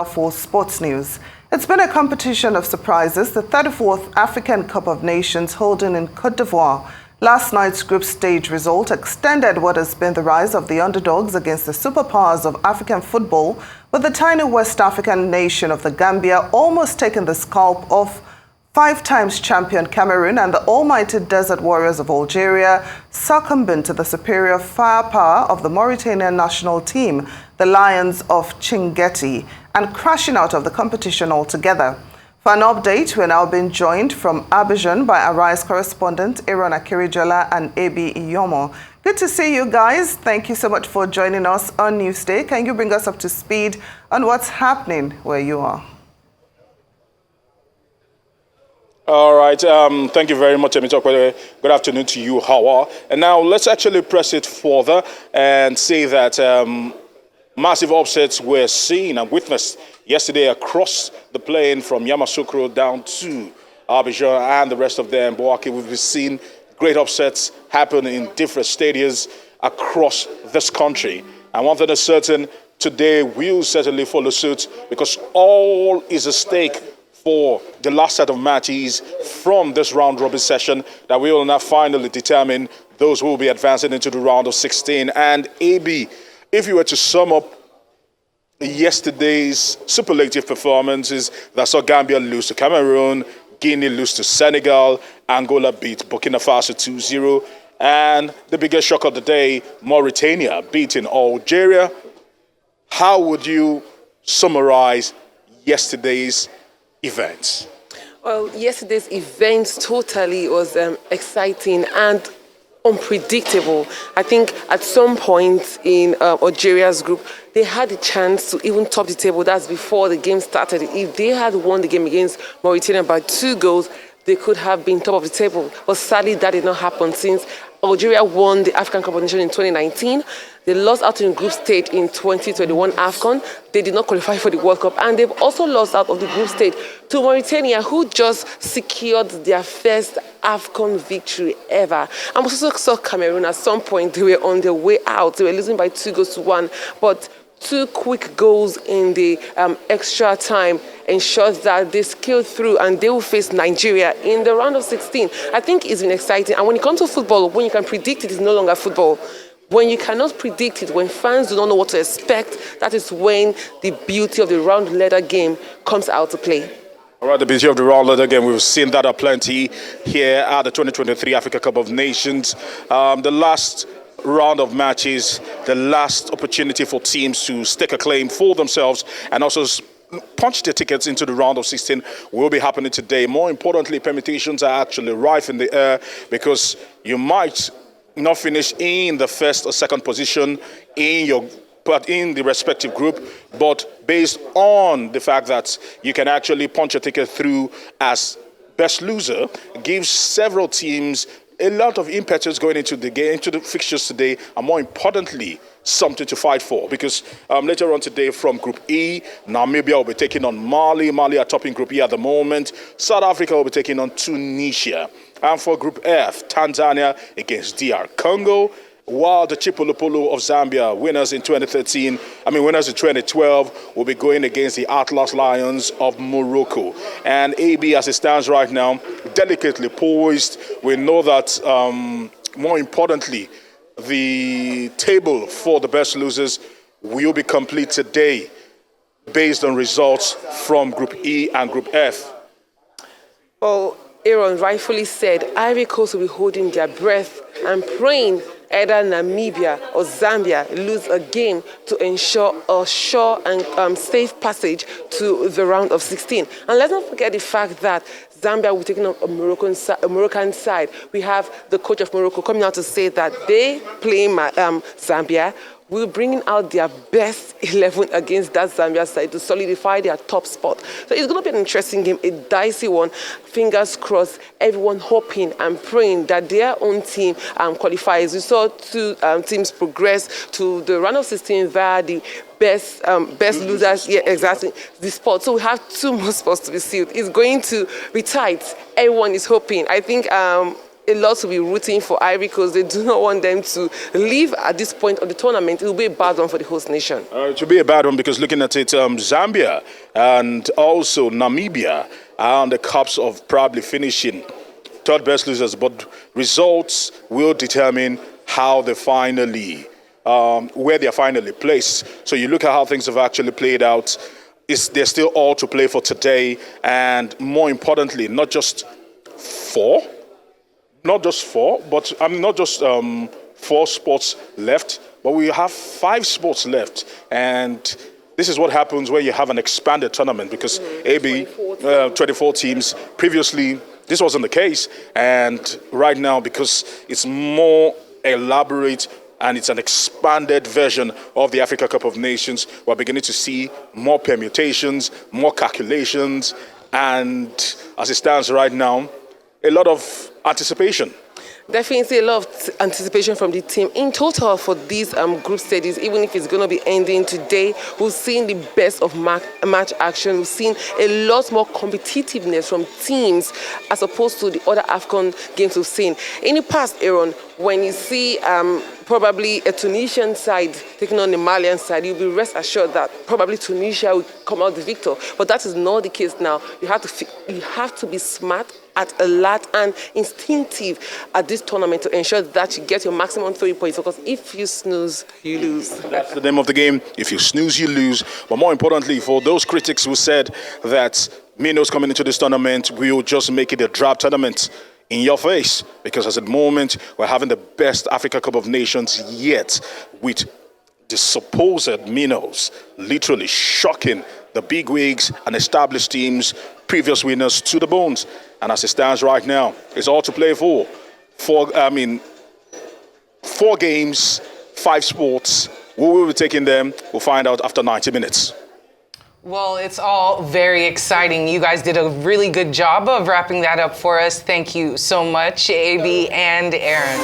now for sports news. It's been a competition of surprises, the 34th African Cup of Nations holding in Côte d'Ivoire. Last night's group stage result extended what has been the rise of the underdogs against the superpowers of African football, with the tiny West African nation of the Gambia almost taking the scalp of 5-time champion Cameroon and the almighty Desert Warriors of Algeria succumbing to the superior firepower of the Mauritanian national team, the Lions of Chinguetti, and crashing out of the competition altogether. For an update, we're now being joined from Abidjan by Arise correspondent Aaron Akirijola and Abi Iyomo. Good to see you guys. Thank you so much for joining us on Newsday. Can you bring us up to speed on what's happening where you are? All right. Thank you very much, Emito. Good afternoon to you, Hawa. And now let's actually press it further and say that massive upsets were seen and witnessed yesterday across the plain from Yamoussoukro down to Abidjan and the rest of them. Bouake, we've seen great upsets happen in different stadiums across this country. And one thing is certain, today we'll certainly follow suit because all is at stake for the last set of matches from this round-robin session that we will now finally determine those who will be advancing into the round of 16. And AB, if you were to sum up yesterday's superlative performances that saw Gambia lose to Cameroon, Guinea lose to Senegal, Angola beat Burkina Faso 2-0, and the biggest shock of the day, Mauritania beating Algeria, how would you summarize yesterday's events? Well, yesterday's events totally was exciting and unpredictable. I think at some point in Algeria's group, they had a chance to even top the table. That's before the game started. If they had won the game against Mauritania by 2 goals, they could have been top of the table. But sadly, that did not happen since Algeria won the African Cup of Nations in 2019. They lost out in group stage in 2021 AFCON. They did not qualify for the World Cup. And they've also lost out of the group stage to Mauritania, who just secured their first AFCON victory ever. And we also saw Cameroon at some point. They were on their way out. They were losing by 2-1. But 2 quick goals in the extra time ensures that they scaled through and they will face Nigeria in the round of 16. I think it's been exciting. And when it comes to football, when you can predict it, it's no longer football. When you cannot predict it, when fans do not know what to expect, that is when the beauty of the round leather game comes out to play. All right, the beauty of the round leather game, we've seen that aplenty here at the 2023 Africa Cup of Nations. The last round of matches, the last opportunity for teams to stake a claim for themselves and also punch their tickets into the round of 16 will be happening today. More importantly, permutations are actually rife in the air because you might not finish in the first or second position in the respective group, but based on the fact that you can actually punch a ticket through as best loser, gives several teams a lot of impetus going into the game, into the fixtures today, and more importantly, something to fight for. Because later on today from Group E, Namibia will be taking on Mali. Mali are topping Group E at the moment. South Africa will be taking on Tunisia. And for Group F, Tanzania against DR Congo, while the Chipolopolo of Zambia, winners in 2012, will be going against the Atlas Lions of Morocco. And AB, as it stands right now, delicately poised. We know that, more importantly, the table for the best losers will be complete today based on results from Group E and Group F. Well, Aaron rightfully said, Ivory Coast will be holding their breath and praying either Namibia or Zambia lose a game to ensure a sure and safe passage to the round of 16. And let's not forget the fact that Zambia will be taking on a Moroccan side. We have the coach of Morocco coming out to say that they play Zambia will bring out their best 11 against that Zambia side to solidify their top spot. So it's going to be an interesting game, a dicey one. Fingers crossed, everyone hoping and praying that their own team qualifies. We saw 2 teams progress to the round of 16 via the best losers. Yeah, exactly. The spot. So we have 2 more spots to be sealed. It's going to be tight. Everyone is hoping. I think a lot to be rooting for Ivory Coast. They do not want them to leave at this point of the tournament. It will be a bad one for the host nation. It will be a bad one because looking at it, Zambia and also Namibia are on the cups of probably finishing third best losers, but results will determine how they finally, where they are finally placed. So you look at how things have actually played out. There's still all to play for today, and more importantly, not just four, but I mean not just 4 spots left, but we have 5 spots left, and this is what happens when you have an expanded tournament because 24 teams. Previously, this wasn't the case, and right now because it's more elaborate and it's an expanded version of the Africa Cup of Nations, we're beginning to see more permutations, more calculations, and as it stands right now, a lot of anticipation. Definitely a lot of anticipation from the team. In total for these group stages, even if it's going to be ending today, we've seen the best of match action. We've seen a lot more competitiveness from teams as opposed to the other AFCON games we've seen. In the past, Aaron, when you see probably a Tunisian side taking on the Malian side, you'll be rest assured that probably Tunisia will come out the victor. But that is not the case now. You have to be smart, alert and instinctive at this tournament to ensure that you get your maximum 3 points, because if you snooze, you lose. That's the name of the game. If you snooze, you lose. But more importantly, for those critics who said that Minos coming into this tournament will just make it a drab tournament, in your face, because at the moment we're having the best Africa Cup of Nations yet, with the supposed Minos literally shocking the big wigs and established teams, previous winners to the bones. And as it stands right now, it's all to play for. 4 games, 5 sports. We will be taking them. We'll find out after 90 minutes. Well, it's all very exciting. You guys did a really good job of wrapping that up for us. Thank you so much, AB and Aaron.